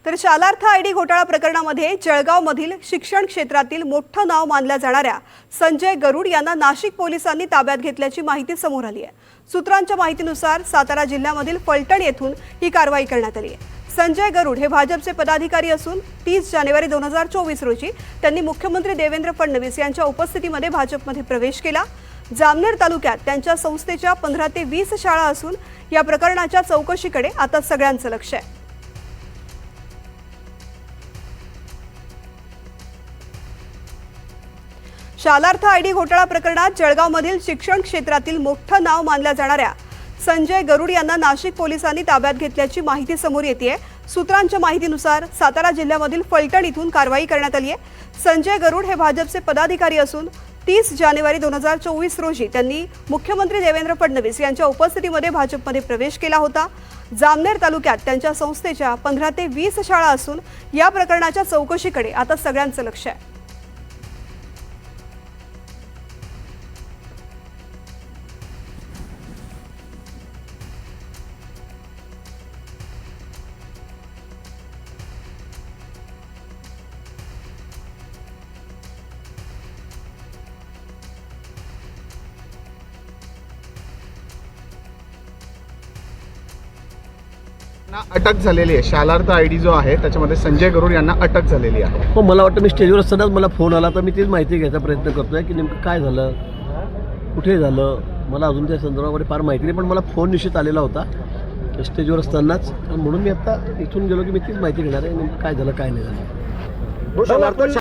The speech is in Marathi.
तर शालार्थ आयडी घोटाळा प्रकरणामध्ये जळगावमधील शिक्षण क्षेत्रातील मोठं नाव मानल्या जाणाऱ्या संजय गरुड यांना नाशिक पोलिसांनी ताब्यात घेतल्याची माहिती समोर आली आहे। सूत्रांच्या माहितीनुसार सातारा जिल्ह्यामधील फलटण येथून ही कारवाई करण्यात आली आहे। संजय गरुड हे भाजपचे पदाधिकारी असून 30 जानेवारी 2024 रोजी त्यांनी मुख्यमंत्री देवेंद्र फडणवीस यांच्या उपस्थितीमध्ये भाजपमध्ये प्रवेश केला। जामनेर तालुक्यात त्यांच्या संस्थेच्या 15 ते 20 शाळा असून या प्रकरणाच्या चौकशीकडे आता सगळ्यांचं लक्ष आहे। शालार्थ आयडी घोटाळा प्रकरणात जळगावमधील शिक्षण क्षेत्रातील मोठं नाव मानल्या जाणाऱ्या संजय गरुड यांना नाशिक पोलिसांनी ताब्यात घेतल्याची माहिती समोर येतेय। सूत्रांच्या माहितीनुसार सातारा जिल्ह्यामधील फलटण इथून कारवाई करण्यात आली आहे। संजय गरुड हे भाजपचे पदाधिकारी असून 30 जानेवारी 2024 रोजी त्यांनी मुख्यमंत्री देवेंद्र फडणवीस यांच्या उपस्थितीमध्ये भाजपमध्ये प्रवेश केला होता। जामनेर तालुक्यात त्यांच्या संस्थेच्या 15 ते 20 शाळा असून या प्रकरणाच्या चौकशीकडे आता सगळ्यांचं लक्ष आहे। अटक झालेली आहे। शालार्थ आयडी जो आहे त्याच्यामध्ये संजय गरुड यांना अटक झालेली आहे। हो, मला वाटतं मी स्टेजवर असतानाच मला फोन आला तर मी तीच माहिती घ्यायचा प्रयत्न करतोय की नेमकं काय झालं, कुठे झालं। मला अजून त्या संदर्भामध्ये फार माहिती नाही, पण मला फोन निश्चित आलेला होता स्टेजवर असतानाच, म्हणून मी आता इथून गेलो की मी तीच माहिती घेणार आहे नेमकं काय झालं काय नाही झालं।